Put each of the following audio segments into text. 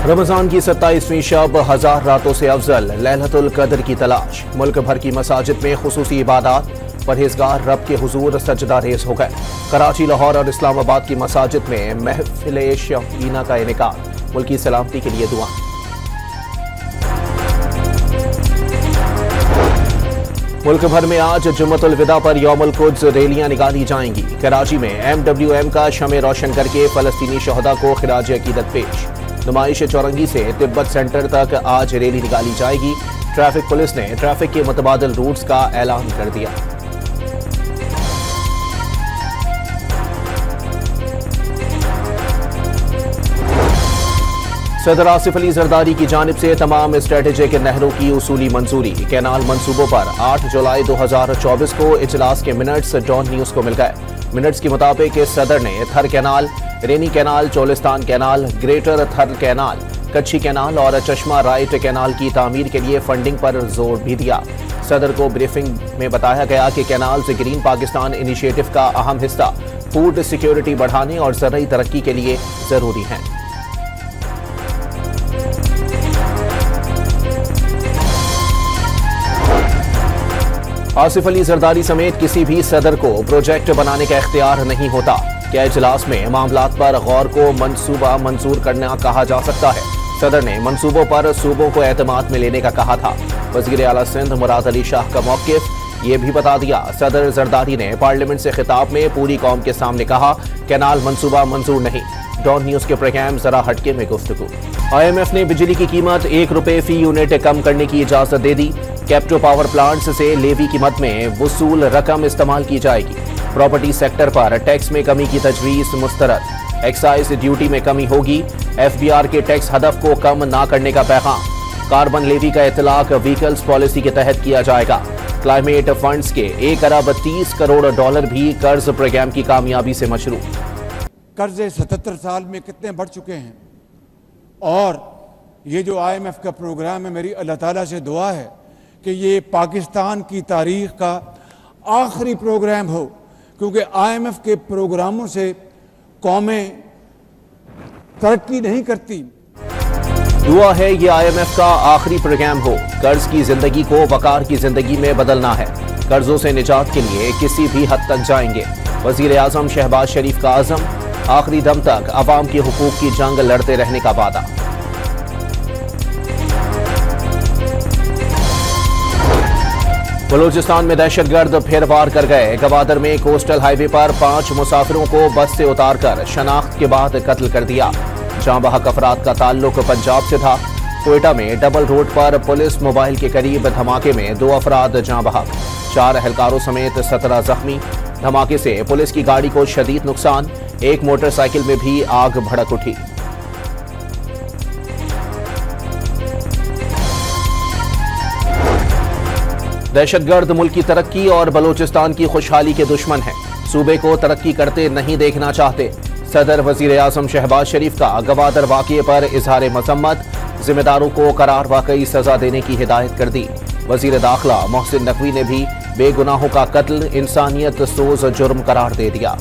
रमजान की 27वीं शब 1000 रातों से अफजल, लैलतुल कद्र की तलाश। मुल्क भर की मसाजिद में खुसूसी इबादत, परहेजगार रब के हुजूर सजदा रेज हो गए। कराची, लाहौर और इस्लामाबाद की मसाजिद में महफिल शफीना का इनेकाद। मुल्क की सलामती के लिए दुआ। मुल्क भर में आज जुम्मतुल विदा पर यौमुल कुद्स रैलियां निकाली जाएंगी। कराची में MWM का शमे रोशन करके फलस्तीनी शहदा को खिराज अकीदत पेश। नुमाइश चौरंगी से तिब्बत सेंटर तक आज रैली निकाली जाएगी। ट्रैफिक पुलिस ने ट्रैफिक के मुतबादिल रूट्स का ऐलान कर दिया। सदर आसिफ अली जरदारी की जानिब से तमाम स्ट्रेटेजिक नहरों की उसूली मंजूरी। कैनाल मंसूबों पर 8 जुलाई 2024 को इजलास के मिनट्स डॉन न्यूज को मिल गए। मिनट्स के मुताबिक सदर ने थर कैनाल, रेनी कैनाल, चोलिस्तान कैनाल, ग्रेटर थर कैनाल, कच्छी कैनाल और चश्मा राइट कैनाल की तामीर के लिए फंडिंग पर जोर भी दिया। सदर को ब्रीफिंग में बताया गया कि कैनाल्स ग्रीन पाकिस्तान इनिशिएटिव का अहम हिस्सा फूड सिक्योरिटी बढ़ाने और ज़रूरी तरक्की के लिए जरूरी हैं। आसिफ अली जरदारी समेत किसी भी सदर को प्रोजेक्ट बनाने का इख्तियार नहीं होता। क्या इजलास में मामलात पर गौर को मंसूबा मंजूर करना कहा जा सकता है? सदर ने मंसूबों पर सूबों को एतमाद में लेने का कहा था। वज़ीर आला सिंध मुराद अली शाह का मौक़िफ़ ये भी बता दिया। सदर जरदारी ने पार्लियामेंट से खिताब में पूरी कौम के सामने कहा, कैनाल मंसूबा मंजूर नहीं। डॉन न्यूज के प्रोग्राम जरा हटके में गुफ्तगू। IMF ने बिजली की कीमत ₹1 फी यूनिट कम करने की इजाजत दे दी। कैप्टो पावर प्लांट्स से लेवी कीमत में वसूल रकम इस्तेमाल की जाएगी। प्रॉपर्टी सेक्टर पर टैक्स में कमी की तजवीज़ मुस्तरद। एक्साइज ड्यूटी में कमी होगी। FBR के टैक्स हदफ को कम ना करने का पैगाम। कार्बन लेवी का इतलाक व्हीकल्स पॉलिसी के तहत किया जाएगा। क्लाइमेट फंड्स के $1 अरब 30 करोड़ भी कर्ज प्रोग्राम की कामयाबी से मशरू। कर्जे 77 साल में कितने बढ़ चुके हैं। और ये जो IMF का प्रोग्राम है, मेरी अल्लाह ताला से दुआ है कि ये पाकिस्तान की तारीख का आखिरी प्रोग्राम हो, क्योंकि IMF के प्रोग्रामों से कौमें तरक्की नहीं करती। दुआ है ये IMF का आखिरी प्रोग्राम हो। कर्ज की जिंदगी को वकार की जिंदगी में बदलना है। कर्जों से निजात के लिए किसी भी हद तक जाएंगे। वजीर आजम शहबाज शरीफ का आज़म, आखिरी दम तक अवाम के हुकूक की जंग लड़ते रहने का वादा। बलूचिस्तान में दहशतगर्द फिर वार कर गए। गवादर में कोस्टल हाईवे पर 5 मुसाफिरों को बस से उतारकर शनाख्त के बाद कत्ल कर दिया। जाँ बहक अफराद का ताल्लुक पंजाब से था। कोयटा में डबल रोड पर पुलिस मोबाइल के करीब धमाके में 2 अफराद जाँ बहक, 4 एहलकारों समेत 17 जख्मी। धमाके से पुलिस की गाड़ी को शदीद नुकसान। एक मोटरसाइकिल में भी आग भड़क उठी। दहशतगर्द मुल्क की तरक्की और बलूचिस्तान की खुशहाली के दुश्मन हैं। सूबे को तरक्की करते नहीं देखना चाहते। सदर वजीर आजम शहबाज शरीफ का गवादर वाक़ये पर इजहार मजम्मत। जिम्मेदारों को करार वाकई सजा देने की हिदायत कर दी। वजीर दाखिला मोहसिन नकवी ने भी बेगुनाहों का कत्ल इंसानियत सोज जुर्म करार दे दिया।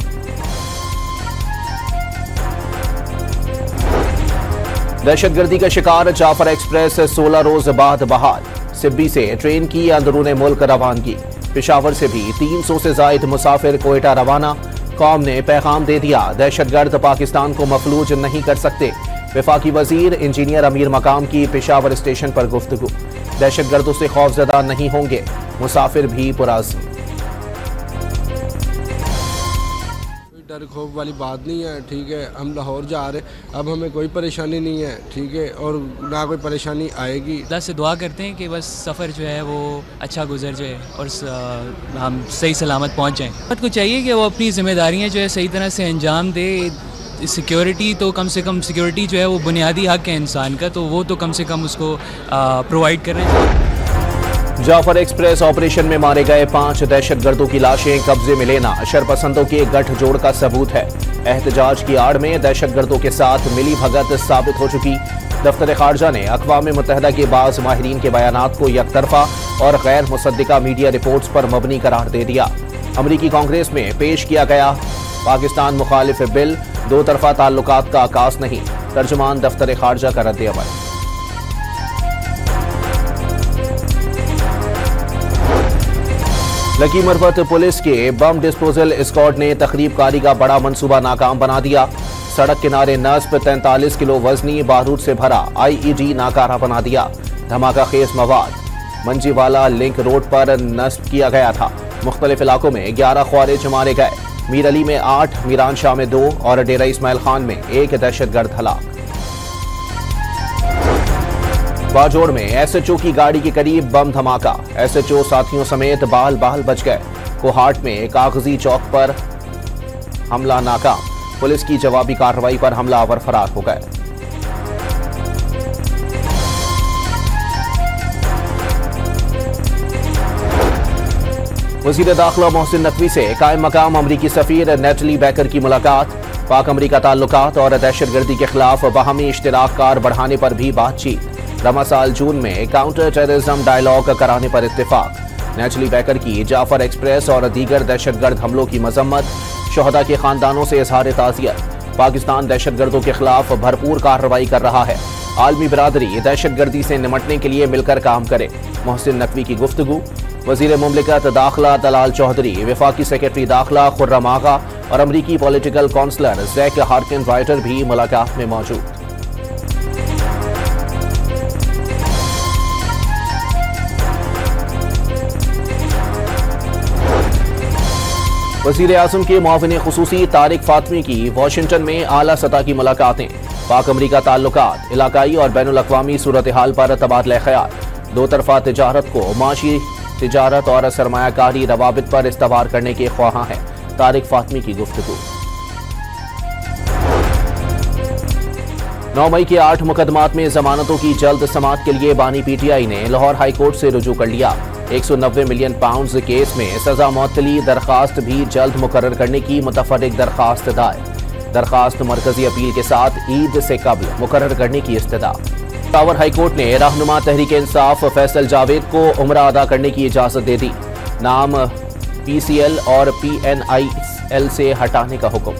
दहशतगर्दी का शिकार जाफर एक्सप्रेस 16 रोज बाद बहाल। सिब्बी से ट्रेन की अंदरून मुल्क रवानगी। पेशावर से भी 300 से जायद मुसाफिर कोयटा रवाना। कौम ने पैगाम दे दिया, दहशतगर्द पाकिस्तान को मफलूज नहीं कर सकते। वफाकी वजीर इंजीनियर अमीर मकाम की पेशावर स्टेशन पर गुफ्तगू। दहशतगर्दों से खौफजदा नहीं होंगे, मुसाफिर भी पुराज़्म। डर खौफ वाली बात नहीं है, ठीक है। हम लाहौर जा रहे, अब हमें कोई परेशानी नहीं है, ठीक है, और ना कोई परेशानी आएगी। अल्लाह से दुआ करते हैं कि बस सफ़र जो है वो अच्छा गुजर जाए और हम सही सलामत पहुंच जाएं। बात को चाहिए कि वो अपनी जिम्मेदारियां जो है सही तरह से अंजाम दे। सिक्योरिटी तो कम से कम, सिक्योरिटी जो है वो बुनियादी हक है इंसान का, तो वो तो कम से कम उसको प्रोवाइड करें। जाफर एक्सप्रेस ऑपरेशन में मारे गए 5 दहशतगर्दों की लाशें कब्जे में लेना शरपसंदों के गठजोड़ का सबूत है। एहतजाज की आड़ में दहशतगर्दों के साथ मिली भगत साबित हो चुकी। दफ्तर खारजा ने अक़वाम मुत्तहिदा के बाज़ माहिरीन के बयानात को यकतरफा और गैर मुसद्दिका मीडिया रिपोर्ट्स पर मबनी करार दे दिया। अमरीकी कांग्रेस में पेश किया गया पाकिस्तान मुखालिफ बिल दो तरफा ताल्लुकात का आकाश नहीं। तर्जुमान दफ्तर खारजा का रद्द-ए-अमल। लकी मरवत पुलिस के बम डिस्पोजल स्क्वाड ने तखरीबकारी का बड़ा मंसूबा नाकाम बना दिया। सड़क किनारे नस्ब 43 किलो वजनी बारूद से भरा IED नाकारा बना दिया। धमाका खेज मवाद मंजीवाला लिंक रोड पर नस्ब किया गया था। मुख्तलिफ इलाकों में 11 ख्वारिज मारे गए। मीर अली में 8, मीरान शाह में 2 और डेरा इस्माइल खान में 1 दहशतगर्द हलाक। बाजोड़ में SHO की गाड़ी के करीब बम धमाका। SHO साथियों समेत बाल बच गए। कोहाट में कागजी चौक पर हमला नाकाम। पुलिस की जवाबी कार्रवाई पर हमलावर फरार हो गए। वज़ीर दाखिला मोहसिन नकवी से कायम मकाम अमरीकी सफीर नेटली बैकर की मुलाकात। पाक अमरीका ताल्लुकात और दहशतगर्दी के खिलाफ बाहमी इश्तिराक कार बढ़ाने पर भी बातचीत। रमा साल जून में काउंटर टेररिज्म डायलॉग कराने पर इत्तेफाक। नेटली बैकर की जाफर एक्सप्रेस और दीगर दहशतगर्द हमलों की मजम्मत। शोहदा के खानदानों से इजहार ताज़ियत। पाकिस्तान दहशतगर्दों के खिलाफ भरपूर कार्रवाई कर रहा है। आलमी बरादरी दहशतगर्दी से निमटने के लिए मिलकर काम करे। मोहसिन नकवी की गुफ्तगू। वज़ीर मुमलिकत दाखिला दलाल चौधरी, वफाकी सेक्रेटरी दाखिला खुर्रम आगा और अमरीकी पॉलिटिकल काउंसलर जैक हार्किन राइटर भी मुलाकात में मौजूद। वज़ीर आज़म के मुआविन खुसूसी तारिक फातमी की वाशिंगटन में आला सतह की मुलाकातें। पाक अमरीका ताल्लुकात, इलाकाई और बैनुल अक़वामी सूरत हाल पर तबादला ख्याल। दो तरफा तिजारत को माशी तिजारत और सरमायाकारी रवाबित पर इस्तवार करने के ख्वाहां हैं। तारिक फातमी की गुफ्तगू। 9 मई के 8 मुकदमात में जमानतों की जल्द समाअत के लिए बानी PTI ने लाहौर हाई कोर्ट से रुजू कर लिया। 190 मिलियन पाउंड केस में सजा मअतली दरखास्त भी जल्द मुकर्रर करने की मुतफर्रिक दरखास्त दायर। दरखास्त मरकजी अपील के साथ ईद से कबल मुकर्रर करने की इस्तदा। पेशावर हाई कोर्ट ने रहनुमा तहरीक इंसाफ फैसल जावेद को उम्रा अदा करने की इजाजत दे दी। नाम PCL और PNIL से हटाने का हुक्म।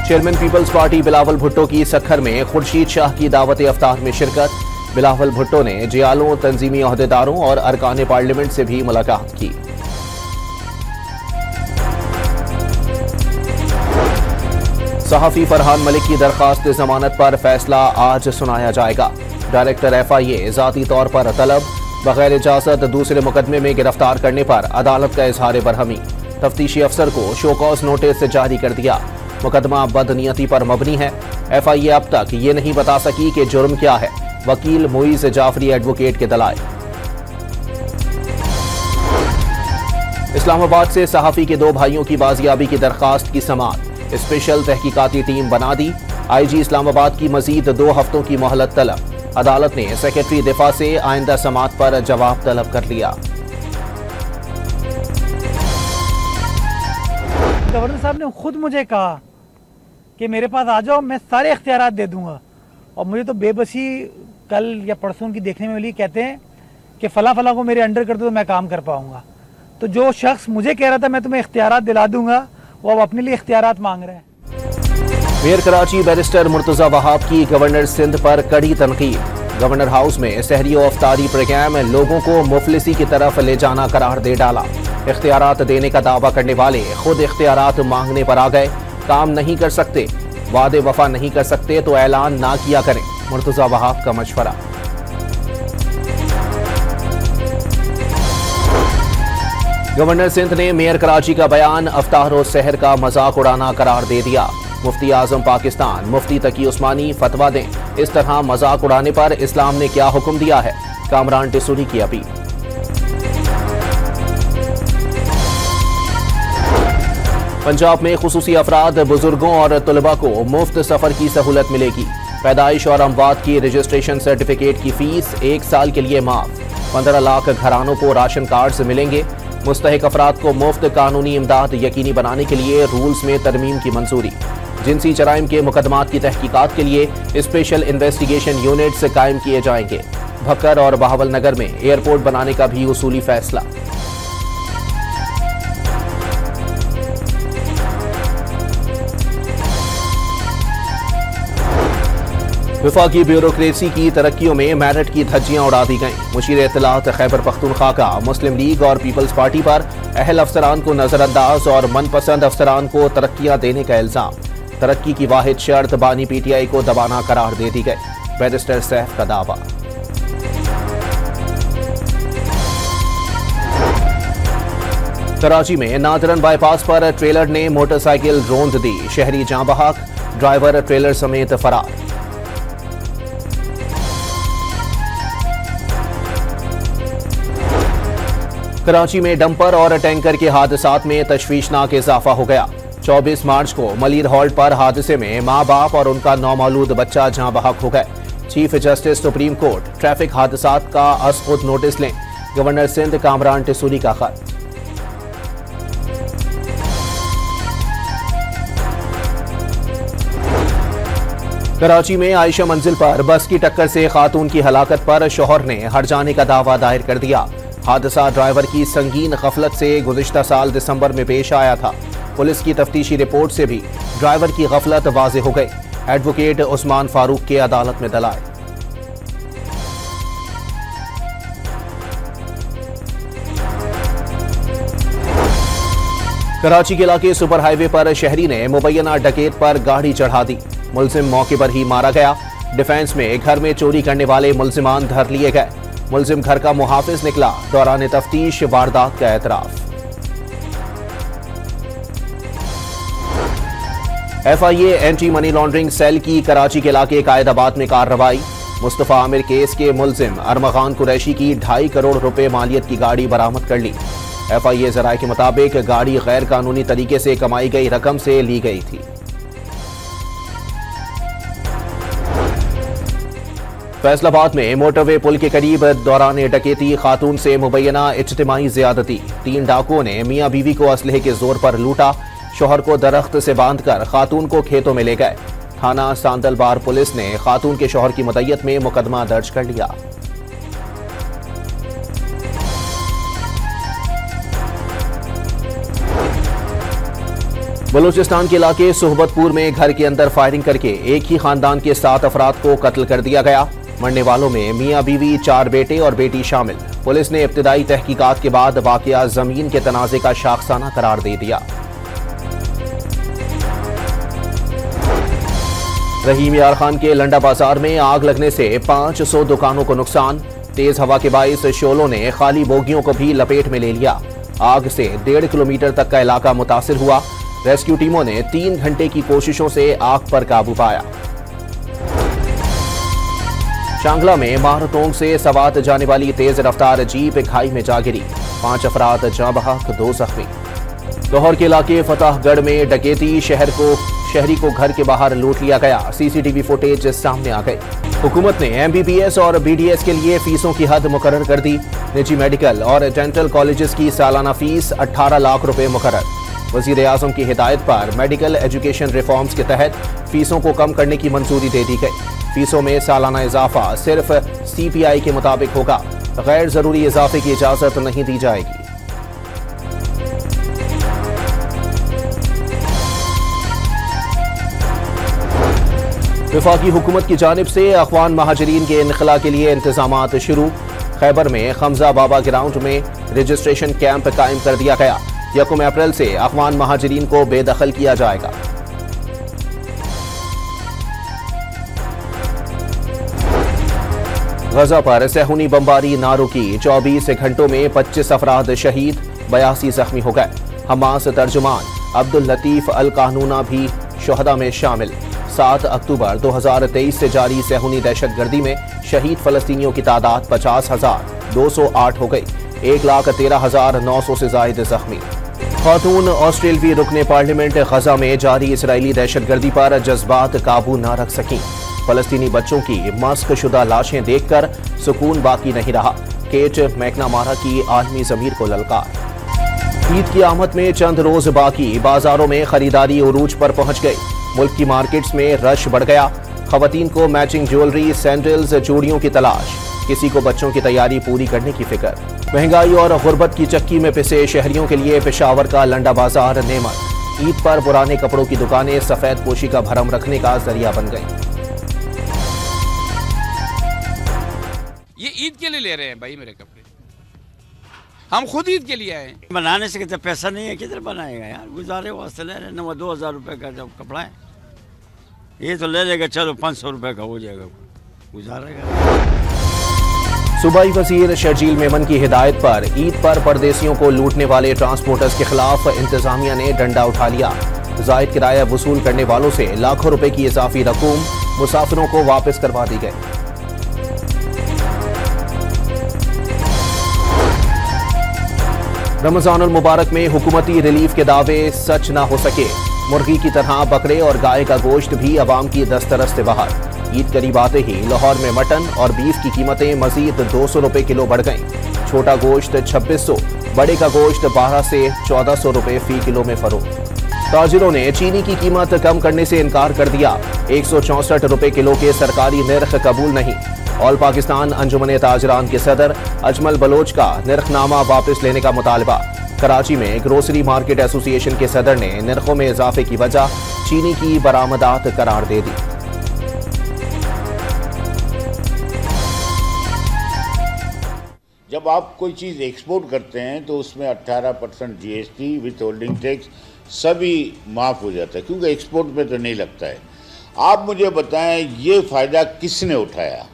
चेयरमैन पीपल्स पार्टी बिलावल भुट्टो की सखर में खुर्शीद शाह की दावत अफ्तार में शिरकत। बिलावल भुट्टो ने जियालों, तंजीमी ओहदेदारों और अरकान पार्लियामेंट से भी मुलाकात की। सहाफी फरहान मलिक की दरखास्त जमानत पर फैसला आज सुनाया जाएगा। डायरेक्टर FIA जाती तौर पर तलब, बगैर इजाजत दूसरे मुकदमे में गिरफ्तार करने पर अदालत का इजहार बरहमी। तफ्तीशी अफसर को शोकॉज नोटिस जारी कर दिया। मुकदमा बदनीयती पर मबनी है। FIA अब तक ये नहीं बता सकी कि जुर्म क्या है। वकील मोइज जाफरी एडवोकेट के दलाइल। इस्लामाबाद से सहाफी के 2 भाइयों की बाजियाबी की दरखास्त की समाअत। स्पेशल तहकीकाती टीम बना दी। IG इस्लामाबाद की मजीद 2 हफ्तों की मोहलत तलब। अदालत ने सेक्रेटरी दिफा से आइंदा समाअत पर जवाब तलब कर लिया। गवर्नर साहब ने खुद मुझे कहा कि मेरे पास आ जाओ, मैं सारे इख्तियारात दे दूंगा। और मुझे तो बेबसी कल या परसों की देखने में मिली। कहते हैं कि फला को मेरे अंडर कर दो तो मैं काम कर पाऊंगा। तो जो शख्स मुझे कह रहा था मैं तुम्हें इख्तियारात दिला दूंगा, वो अब अपने लिए इख्तियारात मांग रहे हैं। मेयर कराची बैरिस्टर मुर्तजा वहाब की गवर्नर सिंध पर कड़ी तनकीद। गवर्नर हाउस में सहरी और अफ्तारी प्रोग्राम लोगों को मुफलिसी की तरफ ले जाना करार दे डाला। इख्तियारात देने का दावा करने वाले खुद इख्तियारात मांगने पर आ गए। काम नहीं कर सकते, वादे वफा नहीं कर सकते तो ऐलान ना किया करें। मुर्तजा वहाब का मशवरा। गवर्नर सिंध ने मेयर कराची का बयान अफ्तार और सहर का मजाक उड़ाना करार दे दिया। मुफ्ती आजम पाकिस्तान मुफ्ती तकी उस्मानी फतवा दें, इस तरह मजाक उड़ाने पर इस्लाम ने क्या हुक्म दिया है। कामरान टिसूरी की अपील। पंजाब में खुसूसी अफराद, बुजुर्गों और तलबा को मुफ्त सफर की सहूलत मिलेगी। पैदाइश और अमवात की रजिस्ट्रेशन सर्टिफिकेट की फीस 1 साल के लिए माफ। 15 लाख घरानों को राशन कार्ड मिलेंगे। मुस्तहिक अफराद को मुफ्त कानूनी इमदाद यकीनी बनाने के लिए रूल्स में तरमीम की मंजूरी। जिनसी जराइम के मुकदमात की तहकीकात के लिए स्पेशल इन्वेस्टिगेशन यूनिट्स कायम किए जाएंगे। भक्कर और बहावल नगर में एयरपोर्ट बनाने का भी उसूली फैसला। वफाकी ब्यूरोक्रेसी की तरक्कियों में मेरिट की धज्जियां उड़ा दी गईं। मुशीर इत्तलात खैबर पख्तूनख्वा का मुस्लिम लीग और पीपल्स पार्टी पर अहल अफसरान को नजरअंदाज और मनपसंद अफसरान को तरक्कियां देने का इल्जाम। तरक्की की वाहिद शर्त बानी PTI को दबाना करार दे दी गई। बैरिस्टर सैफ का दावा। कराची में नादरन बाईपास पर ट्रेलर ने मोटरसाइकिल रौंद दी। शहरी जां बहक, ड्राइवर ट्रेलर समेत फरार। कराची में डंपर और टैंकर के हादसात में तशवीशनाक इजाफा हो गया। 24 मार्च को मलीर हॉल्ट पर हादसे में मां बाप और उनका नौमौलूद बच्चा जां बहक हो गए। Chief justice supreme court traffic हादसात का असखुद नोटिस लें। गवर्नर सिंध कामरान टिसूरी का खत। कराची में आयशा मंजिल पर बस की टक्कर से खातून की हलाकत पर शौहर ने हट जाने का दावा दायर कर दिया। हादसा ड्राइवर की संगीन गफलत से गुज़िश्ता साल दिसंबर में पेश आया था। पुलिस की तफ्तीशी रिपोर्ट से भी ड्राइवर की गफलत वाज़ेह हो गई। एडवोकेट उस्मान फारूक के अदालत में दलाइल। कराची के इलाके सुपर हाईवे पर शहरी ने मुबैना डकैत पर गाड़ी चढ़ा दी। मुलजिम मौके पर ही मारा गया। डिफेंस में घर में चोरी करने वाले मुलजिमान धर लिए गए। मुलजिम घर का मुहाफिज निकला। दौरान तफ्तीश वारदात का एतराफ। FIA anti money laundering cell की कराची के इलाके कायदाबाद में कार्रवाई। मुस्तफा आमिर केस के मुलजिम अरमगान कुरैशी की 2.5 करोड़ रुपए मालियत की गाड़ी बरामद कर ली। FIA जराये के मुताबिक गाड़ी गैर कानूनी तरीके से कमाई गई रकम से ली गई थी। फैसलाबाद में मोटरवे पुल के करीब दौरान डकैती खातून से मुबैना इज्तिमाई ज़्यादती। 3 डाकुओं ने मियां बीवी को असलहे के जोर पर लूटा। शोहर को दरख्त से बांधकर खातून को खेतों में ले गए। थाना सांदलबार पुलिस ने खातून के शोहर की मदय्यत में मुकदमा दर्ज कर लिया। बलूचिस्तान के इलाके सोहबतपुर में घर के अंदर फायरिंग करके एक ही खानदान के 7 अफराद को कत्ल कर दिया गया। मरने वालों में मियां बीवी, 4 बेटे और बेटी शामिल। पुलिस ने इब्तिदाई तहकीकात के बाद वाकया जमीन के तनाजे का शाखसाना करार दे दिया। रहीम यार खान के लंडा बाजार में आग लगने से 500 दुकानों को नुकसान। तेज हवा के बाइस शोलों ने खाली बोगियों को भी लपेट में ले लिया। आग से 1.5 किलोमीटर तक का इलाका मुतासिर हुआ। रेस्क्यू टीमों ने 3 घंटे की कोशिशों से आग पर काबू पाया। शांगला में मारतोंग से सवात जाने वाली तेज रफ्तार जीप खाई में जा गिरी। 5 अफराद जाँ बहक, 2 जख्मी। लाहौर के इलाके फतेहगढ़ में डकैती। शहरी को घर के बाहर लूट लिया गया। CCTV फुटेज सामने आ गई। हुकूमत ने MBBS और BDS के लिए फीसों की हद मुकर्रर कर दी। निजी मेडिकल और डेंटल कॉलेजेस की सालाना फीस 18 लाख रुपए मुकर्रर। वज़ीर आज़म की हिदायत पर मेडिकल एजुकेशन रिफॉर्म्स के तहत फीसों को कम करने की मंजूरी दे दी गई। फीसों में सालाना इजाफा सिर्फ CPI के मुताबिक होगा। गैर जरूरी इजाफे की इजाजत नहीं दी जाएगी। वफाकी हुकूमत की जानिब से अफ़गान महाजरीन के इनखला के लिए इंतजामात शुरू। खैबर में खमजा बाबा ग्राउंड में रजिस्ट्रेशन कैंप कायम कर दिया गया। 1 अप्रैल से अफ़गान महाजरीन को बेदखल किया जाएगा। गजा पर सहूनी बमबारी ना रुकी। 24 घंटों में 25 अफराद शहीद, 82 जख्मी हो गए। हमास तर्जुमान अब्दुल लतीफ अल कानूना भी शुहदा में शामिल। 7 अक्टूबर 2023 से जारी सहूनी दहशतगर्दी में शहीद फलस्तीनियों की तादाद 50,208 हो गई। 1,13,900 से जायद जख्मी। खातून ऑस्ट्रेलवी रुकने पार्लियामेंट गजा में जारी इसराइली दहशतगर्दी पर जज्बात काबू न रख सकी। फलस्तीनी बच्चों की मस्क शुदा लाशें देखकर सुकून बाकी नहीं रहा। केट मैकनामारा की आलमी ज़मीर को ललकार। ईद की आमद में चंद रोज बाकी। बाजारों में खरीदारी उरूज पर पहुंच गई। मुल्क की मार्केट्स में रश बढ़ गया। खवातीन को मैचिंग ज्वेलरी, सैंडल्स, चूड़ियों की तलाश। किसी को बच्चों की तैयारी पूरी करने की फिक्र। महंगाई और गुर्बत की चक्की में पिसे शहरियों के लिए पेशावर का लंडा बाजार नेमत। ईद पर पुराने कपड़ों की दुकानें सफेद पोशी का भरम रखने का जरिया बन गई। ये ईद के लिए ले रहे हैं भाई मेरे कपड़े, हम खुद ईद के लिए आए हैं। बनाने से कितना पैसा नहीं है, किधर बनाएगा यार, गुजारे वास्ते ले रहे हैं। 2000 रुपये का जब कपड़ा है ये तो ले लेगा, चलो 500 रुपये का हो जाएगा, गुजारेगा। सूबाई वजीर शर्जील मेमन की हिदायत पर ईद पर परदेसियों को लूटने वाले ट्रांसपोर्टर्स के खिलाफ इंतजामिया ने डंडा उठा लिया। जायद किराया वसूल करने वालों से लाखों रुपए की इजाफी रकूम मुसाफिरों को वापस करवा दी गई। रमजानुल मुबारक में हुकूमती रिलीफ के दावे सच न हो सके। मुर्गी की तरह बकरे और गाय का गोश्त भी अवाम की दस्तरस से बाहर। ईद करीब आते ही लाहौर में मटन और बीफ की कीमतें मजीद 200 रुपए किलो बढ़ गईं। छोटा गोश्त 2600, बड़े का गोश्त 12 से 1400 रुपए फी किलो में फरोख्त। ताजिरों ने चीनी की कीमत कम करने से इनकार कर दिया। 164 रुपए किलो के सरकारी निर्ख कबूल नहीं। ऑल पाकिस्तान अंजुमन ताजरान के सदर अजमल बलोच का निर्खनामा वापस लेने का मुतालबा। कराची में ग्रोसरी मार्केट एसोसिएशन के सदर ने निर्खों में इजाफे की वजह चीनी की बरामदात करार दे दी। जब आप कोई चीज़ एक्सपोर्ट करते हैं तो उसमें 18% GST विथ होल्डिंग टैक्स सभी माफ़ हो जाता है, क्योंकि एक्सपोर्ट में तो नहीं लगता है। आप मुझे बताएं ये फ़ायदा किसने उठाया?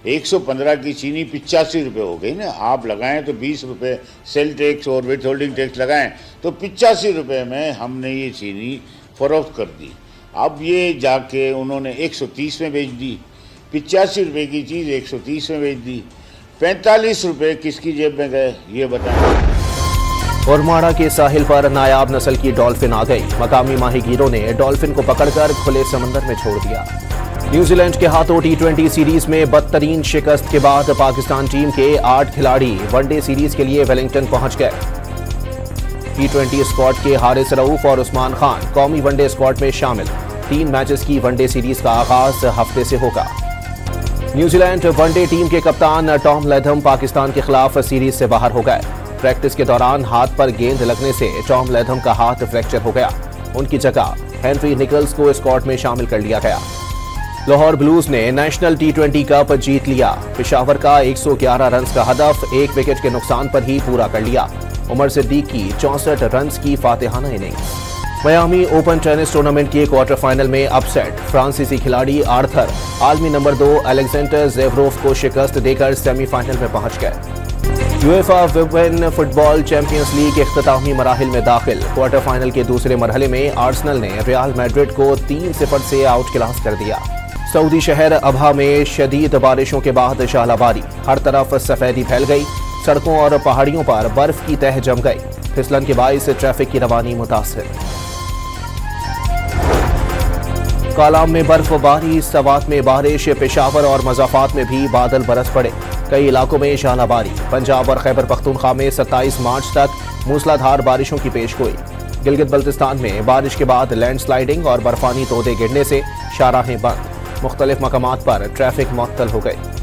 115 की चीनी 85 रुपये हो गई ना, आप लगाएं तो 20 रुपये सेल टैक्स और विथ होल्डिंग टैक्स लगाएं तो 85 रुपये में हमने ये चीनी फ़रोख्त कर दी। अब ये जाके उन्होंने 130 में बेच दी, 85 रुपये की चीज़ 130 में बेच दी। 45 रुपये किसकी जेब में गए ये बताएं। उरमाड़ा के साहिल पर नायाब नस्ल की डॉल्फिन आ गई। मकामी माहीगीरों ने डॉल्फिन को पकड़कर खुले समंदर में छोड़ दिया। न्यूजीलैंड के हाथों T20 सीरीज में बदतरीन शिकस्त के बाद पाकिस्तान टीम के 8 खिलाड़ी वनडे सीरीज के लिए वेलिंगटन पहुंच गए। T20 स्क्वाड के हारिस रऊफ और उस्मान खान कौमी वनडे स्क्वाड में शामिल। 3 मैचेस की वनडे सीरीज का आगाज हफ्ते से होगा। न्यूजीलैंड वनडे टीम के कप्तान टॉम लैथम पाकिस्तान के खिलाफ सीरीज से बाहर हो गए। प्रैक्टिस के दौरान हाथ पर गेंद लगने से टॉम लैथम का हाथ फ्रैक्चर हो गया। उनकी जगह हेनरी निकल्स को स्क्वाड में शामिल कर लिया गया। लाहौर ब्लूज ने नेशनल T20 कप जीत लिया। पेशावर का 111 रन का हदफ 1 विकेट के नुकसान पर ही पूरा कर लिया। उमर सिद्दीक की 64 रन की फातिहाना innings. Miami Open tennis tournament के क्वार्टर फाइनल में अपसेट। फ्रांसीसी खिलाड़ी आर्थर आलमी नंबर 2 अलेक्जेंडर ज़ेवरोव को शिकस्त देकर सेमीफाइनल में पहुंच गए। UEFA women football champions league के इख्तितामी मराहिल में दाखिल। क्वार्टर फाइनल के दूसरे मरहले में आर्सेनल ने रियल मैड्रिड को 3-0 से आउट क्लास कर दिया। सऊदी शहर अबहा में शदीद बारिशों के बाद शालाबारी। हर तरफ सफेदी फैल गई। सड़कों और पहाड़ियों पर बर्फ की तह जम गई। फिसलन के बाइस ट्रैफिक की रवानी मुतासिर। कालाम में बर्फबारी, सवात में बारिश, पेशावर और मज़ाफात में भी बादल बरस पड़े। कई इलाकों में शालाबारी। पंजाब और खैबर पख्तूनख्वा में 27 मार्च तक मूसलाधार बारिशों की पेशगोई। गिलगित बल्तिस्तान में बारिश के बाद लैंडस्लाइडिंग और बर्फानी तोदे गिरने से शाहराहें बंद। मुख्तलिफ मकामात पर ट्रैफिक मुअत्तल हो गई।